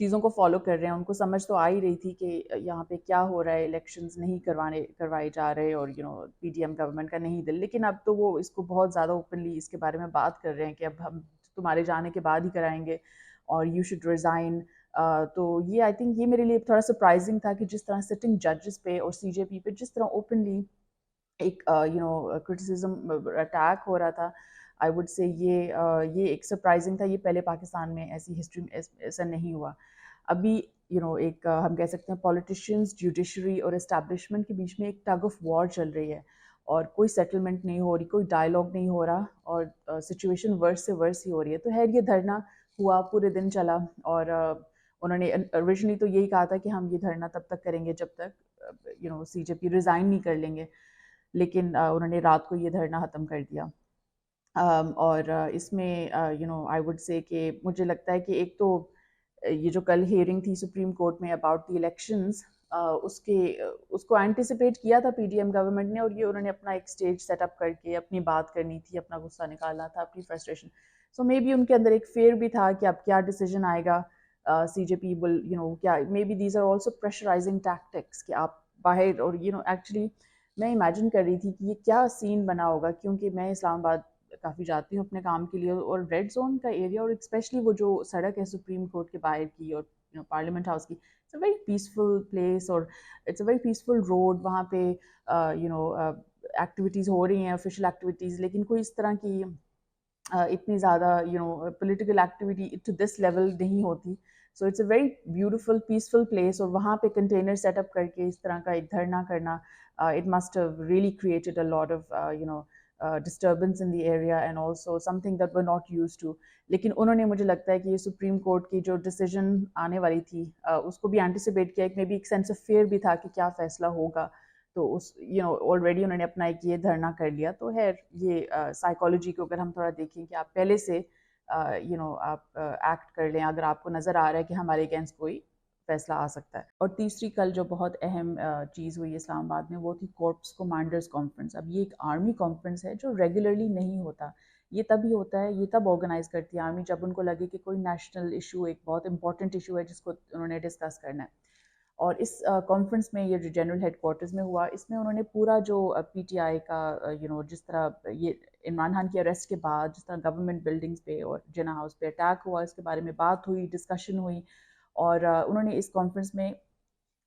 چیزوں کو فالو کر رہے ہیں. ان کو سمجھ تو آ ہی رہی تھی کہ یہاں پہ کیا ہو رہا ہے، الیکشنز نہیں کروائے جا رہے، اور پی ٹی ایم گورنمنٹ کا نہیں دل. لیکن اب تو وہ اس کو بہت زیادہ اوپنلی اس کے بارے میں بات کر رہے ہیں کہ اب ہم تمہارے جانے کے بعد ہی کرائیں گے، اور یو شوڈ ریزائن. تو یہ آئی تھنک یہ میرے لیے تھوڑا سرپرائزنگ تھا کہ جس طرح سٹنگ ججز پہ اور سی جے پی پہ جس طرح اوپنلی ایک کرٹیسزم اٹیک ہو رہا تھا. آئی وڈ سے یہ ایک سرپرائزنگ تھا. یہ پہلے پاکستان میں ایسی ہسٹری میں ایسا نہیں ہوا. ابھی ایک ہم کہہ سکتے ہیں پولیٹیشینز، جوڈیشری اور اسٹیبلشمنٹ کے بیچ میں ایک ٹگ آف وار چل رہی ہے، اور کوئی سیٹلمنٹ نہیں ہو رہی، کوئی ڈائلاگ نہیں ہو رہا، اور سچویشن ورس سے ورس ہی ہو رہی ہے. تو خیر یہ دھرنا ہوا، پورے دن چلا، اور انہوں نے اوریجنلی تو یہی کہا تھا کہ ہم یہ دھرنا تب تک کریں گے جب تک سی جے پی ریزائن نہیں کر لیں گے. لیکن انہوں نے رات کو یہ دھرنا ختم کر دیا. اور اس میں آئی وڈ سے کہ مجھے لگتا ہے کہ ایک تو یہ جو کل ہیئرنگ تھی سپریم کورٹ میں اباؤٹ دی الیکشنز، اس کو اینٹیسپیٹ کیا تھا پی ڈی ایم گورنمنٹ نے، اور یہ انہوں نے اپنا ایک اسٹیج سیٹ اپ کر کے اپنی بات کرنی تھی، اپنا غصہ نکالنا تھا، اپنی frustration. So may be in کے اندر ایک فیئر بھی تھا کہ اب کیا ڈیسیجن آئے گا. سی جے پی ول کیا maybe these are also pressurising tactics کہ آپ باہر، اور ایکچولی میں امیجن کر رہی تھی کہ یہ کیا سین بنا ہوگا، کیونکہ میں اسلام آباد کافی جاتی ہوں اپنے کام کے لیے، اور ریڈ زون کا ایریا، اور اسپیشلی وہ جو سڑک ہے سپریم کورٹ کے باہر کی اور پارلیمنٹ ہاؤس کی، it's a very peaceful place, اور it's a very peaceful road. وہاں پہ ایکٹیویٹیز ہو رہی ہیں، آفیشیل ایکٹیویٹیز، لیکن کوئی اس طرح کی اتنی زیادہ political activity to this level نہیں ہوتی. So it's a very beautiful peaceful place, اور وہاں پہ کنٹینر سیٹ اپ کر کے اس طرح کا ایک دھرنا کرنا، it must have really created a lot of disturbance in the area, and also something that we're not used to. لیکن انہوں نے مجھے لگتا ہے کہ یہ سپریم کورٹ کی جو ڈیسیجن آنے والی تھی اس کو بھی اینٹیسپیٹ کیا، ایک میں بھی ایک سینس آف فیئر بھی تھا کہ کیا فیصلہ ہوگا. تو اس آلریڈی انہوں نے اپنا ایک یہ دھرنا کر لیا. تو خیر یہ سائیکالوجی کو اگر ہم تھوڑا دیکھیں کہ آپ پہلے سے آپ ایکٹ کر لیں اگر آپ کو نظر آ رہا ہے کہ ہمارے اگینسٹ کوئی فیصلہ آ سکتا ہے. اور تیسری کل جو بہت اہم چیز ہوئی اسلام آباد میں، وہ تھی کورپس کمانڈرز کانفرنس. اب یہ ایک آرمی کانفرنس ہے جو ریگولرلی نہیں ہوتا. یہ تب ہی ہوتا ہے، یہ تب آرگنائز کرتی ہے آرمی جب ان کو لگے کہ کوئی نیشنل ایشو، ایک بہت امپورٹنٹ ایشو ہے جس کو انہوں نے ڈسکس کرنا ہے. اور اس کانفرنس میں یہ جو جنرل ہیڈ کوارٹرز میں ہوا، اس میں انہوں نے پورا جو پی ٹی آئی کا جس طرح یہ عمران خان کی اریسٹ کے بعد جس طرح گورنمنٹ بلڈنگز پہ اور جنا ہاؤس پہ اٹیک ہوا، اس کے بارے میں بات ہوئی، ڈسکشن ہوئی. اور انہوں نے اس کانفرنس میں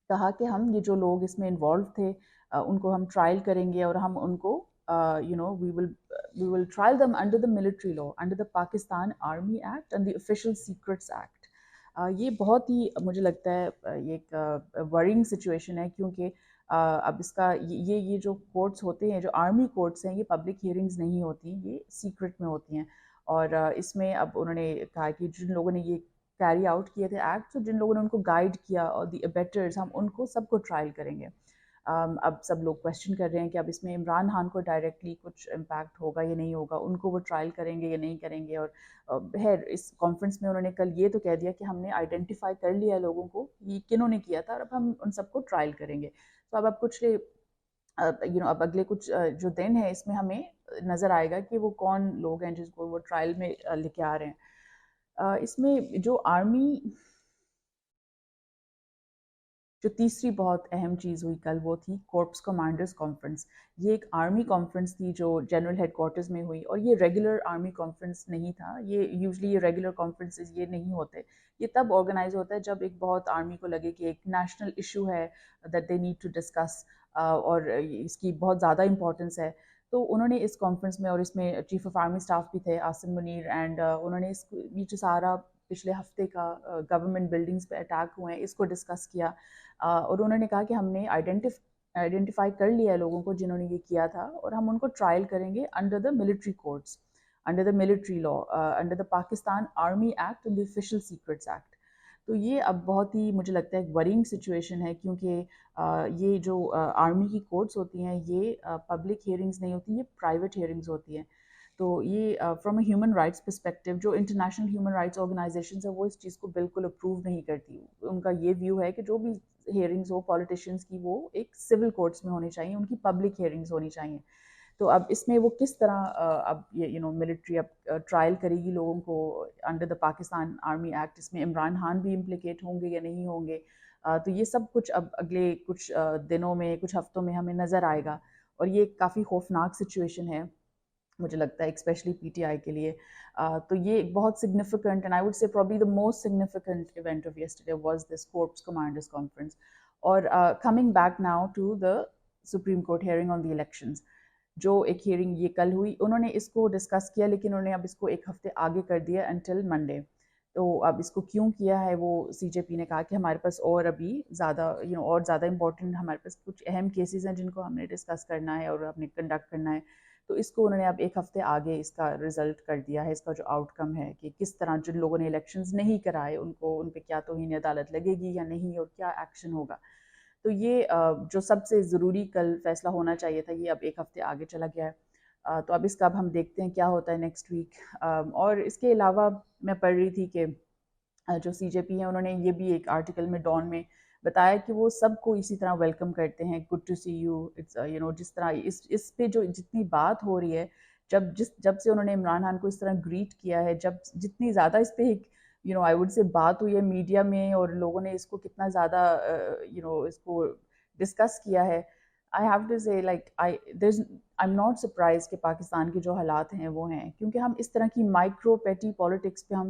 کہا کہ ہم یہ جو لوگ اس میں انوالو تھے ان کو ہم ٹرائل کریں گے، اور ہم ان کو we will trial them under the military law, under the Pakistan Army Act and the Official Secrets Act. یہ بہت ہی مجھے لگتا ہے یہ ایک ورینگ سچویشن ہے، کیونکہ اب اس کا یہ جو کورٹس ہوتے ہیں، جو آرمی کورٹس ہیں، یہ پبلک ہیئرنگز نہیں ہوتی، یہ سیکرٹ میں ہوتی ہیں. اور اس میں اب انہوں نے کہا کہ جن لوگوں نے یہ کیری آؤٹ کیے تھے ایکٹ، جن لوگوں نے ان کو گائیڈ کیا، اور دی ابیٹرز، ہم ان کو سب کو ٹرائل کریں گے. اب سب لوگ کویسچن کر رہے ہیں کہ اب اس میں عمران خان کو ڈائریکٹلی کچھ امپیکٹ ہوگا یا نہیں ہوگا، ان کو وہ ٹرائل کریں گے یا نہیں کریں گے. اور خیر اس کانفرنس میں انہوں نے کل یہ تو کہہ دیا کہ ہم نے آئیڈینٹیفائی کر لیا ہے لوگوں کو یہ کنہوں نے کیا تھا، اور اب ہم ان سب کو ٹرائل کریں گے. تو اب کچھ اب اگلے کچھ جو دن ہے اس میں ہمیں نظر آئے گا کہ وہ کون لوگ ہیں جس کو وہ ٹرائل میں لے کے آ رہے ہیں. اس میں جو تیسری بہت اہم چیز ہوئی کل، وہ تھی کورپس کمانڈرز کانفرنس. یہ ایک آرمی کانفرنس تھی جو جنرل ہیڈ کوارٹرز میں ہوئی، اور یہ ریگولر آرمی کانفرنس نہیں تھا. یہ یوزلی یہ ریگولر کانفرنسز یہ نہیں ہوتے. یہ تب آرگنائز ہوتا ہے جب ایک بہت آرمی کو لگے کہ ایک نیشنل ایشو ہے that they need to discuss, اور اس کی بہت زیادہ امپورٹنس ہے. تو انہوں نے اس کانفرنس میں، اور اس میں چیف آف آرمی اسٹاف بھی تھے عاصم منیر، اینڈ انہوں نے یہ جو سارا پچھلے ہفتے کا گورنمنٹ بلڈنگز پہ اٹیک ہوئے ہیں اس کو ڈسکس کیا. اور انہوں نے کہا کہ ہم نے آئیڈینٹیفائی کر لیا ہے لوگوں کو جنہوں نے یہ کیا تھا، اور ہم ان کو ٹرائل کریں گے under the military courts, under the military law, under the Pakistan Army act and the official secrets act. تو یہ اب بہت ہی مجھے لگتا ہے ایک ورینگ سچویشن ہے، کیونکہ یہ جو آرمی کی کورٹس ہوتی ہیں یہ پبلک ہیئرنگز نہیں ہوتی، یہ پرائیویٹ ہیئرنگز ہوتی ہیں. تو یہ from a human rights perspective, جو انٹرنیشنل ہیومن رائٹس آرگنائزیشنز ہیں وہ اس چیز کو بالکل اپروو نہیں کرتی. ان کا یہ ویو ہے کہ جو بھی ہیئرنگز ہو پولیٹیشینس کی، وہ ایک سول کورٹس میں ہونی چاہیے، ان کی پبلک ہیئرنگز ہونی چاہیے. تو اب اس میں وہ کس طرح اب یہ ملٹری اب ٹرائل کرے گی لوگوں کو under the Pakistan Army Act, اس میں عمران خان بھی امپلیکیٹ ہوں گے یا نہیں ہوں گے. تو یہ سب کچھ اب اگلے کچھ دنوں میں، کچھ ہفتوں میں ہمیں نظر آئے گا، اور یہ کافی خوفناک سچویشن ہے مجھے لگتا ہے اسپیشلی پی ٹی آئی کے لیے. تو یہ ایک بہت significant and I would say probably the most significant event of yesterday was this corps commanders conference. اور coming back now to the Supreme Court hearing on the elections, جو ایک hearing یہ کل ہوئی، انہوں نے اس کو ڈسکس کیا لیکن انہوں نے اب اس کو ایک ہفتے آگے کر دیا انٹل منڈے. تو اب اس کو کیوں کیا ہے، وہ سی جے پی نے کہا کہ ہمارے پاس اور ابھی زیادہ اور زیادہ امپورٹنٹ ہمارے پاس کچھ اہم کیسز ہیں جن کو ہم نے ڈسکس کرنا ہے اور ہم نے کنڈکٹ کرنا ہے. تو اس کو انہوں نے اب ایک ہفتے آگے اس کا رزلٹ کر دیا ہے، اس کا جو آؤٹ کم ہے کہ کس طرح جن لوگوں نے الیکشنز نہیں کرائے ان پہ کیا توہین عدالت لگے گی یا نہیں، اور کیا ایکشن ہوگا. تو یہ جو سب سے ضروری کل فیصلہ ہونا چاہیے تھا، یہ اب ایک ہفتے آگے چلا گیا ہے. تو اب اس کا اب ہم دیکھتے ہیں کیا ہوتا ہے نیکسٹ ویک. اور اس کے علاوہ میں پڑھ رہی تھی کہ جو سی جے پی ہیں انہوں نے یہ بھی ایک آرٹیکل میں ڈان میں بتایا کہ وہ سب کو اسی طرح ویلکم کرتے ہیں، گڈ ٹو سی یو، جس طرح اس پہ جو جتنی بات ہو رہی ہے، جب سے انہوں نے عمران خان کو اس طرح گریٹ کیا ہے، جتنی زیادہ اس پہ ایک آئی وڈ سے بات ہوئی ہے میڈیا میں، اور لوگوں نے اس کو کتنا زیادہ اس کو ڈسکس کیا ہے. آئی ہیو ٹو سے like I am not surprise کہ پاکستان کے جو حالات ہیں وہ ہیں، کیونکہ ہم اس طرح کی مائکرو پیٹی پالیٹکس پہ ہم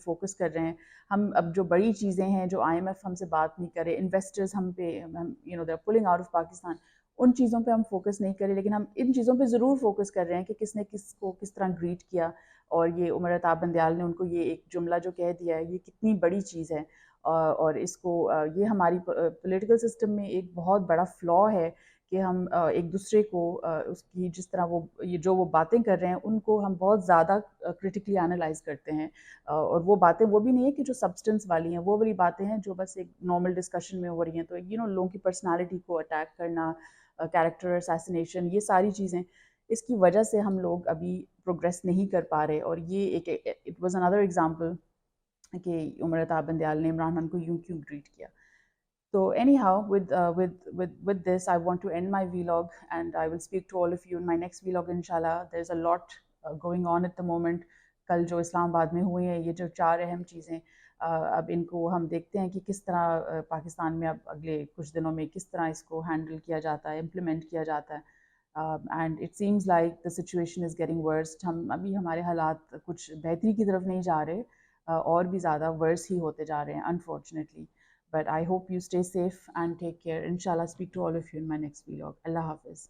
فوکس کر رہے ہیں. ہم اب جو بڑی چیزیں ہیں، جو آئی ایم ایف ہم سے بات نہیں کرے، انویسٹرز ہم پہ they are pulling out of Pakistan, ان چیزوں پہ ہم فوکس نہیں کریں، لیکن ہم ان چیزوں پہ ضرور فوکس کر رہے ہیں کہ کس نے کس کو کس طرح گریٹ کیا. اور یہ عمر عطاب بندیال نے ان کو یہ ایک جملہ جو کہہ دیا ہے، یہ کتنی بڑی چیز ہے. اور اس کو یہ ہماری پولیٹیکل سسٹم میں ایک بہت بڑا فلا ہے کہ ہم ایک دوسرے کو اس کی جس طرح وہ باتیں کر رہے ہیں ان کو ہم بہت زیادہ کرٹیکلی انالائز کرتے ہیں. اور وہ باتیں وہ بھی نہیں ہے کہ جو سبسٹنس والی ہیں، وہ والی باتیں ہیں جو بس ایک نارمل ڈسکشن میں ہو رہی ہیں. تو لوگوں کی پرسنالٹی کو اٹیک کرنا، کیریکٹر اسیسینیشن، یہ ساری چیزیں، اس کی وجہ سے ہم لوگ ابھی پروگریس نہیں کر پا رہے. اور یہ ایک اٹ واز اندر ایگزامپل کہ عمر عطاب بندیال نے عمران خان کو یوں کیوں گریٹ کیا. So anyhow, with this, I want to end my vlog, and I will speak to all of you in my next vlog, inshallah. There's a lot going on at the moment. کل جو اسلام آباد میں ہوئی ہیں یہ جو 4 اہم چیزیں، اب ان کو ہم دیکھتے ہیں کہ کس طرح پاکستان میں اب اگلے کچھ دنوں میں کس طرح اس کو ہینڈل کیا جاتا ہے، امپلیمنٹ کیا جاتا ہے. And it seems like the situation is getting worst. ہمارے حالات کچھ بہتری کی طرف نہیں جا رہے، اور بھی زیادہ ورس ہی ہوتے جا رہے ہیں unfortunately. But I hope you stay safe and take care. Inshallah, speak to all of you in my next vlog. Allah Hafiz.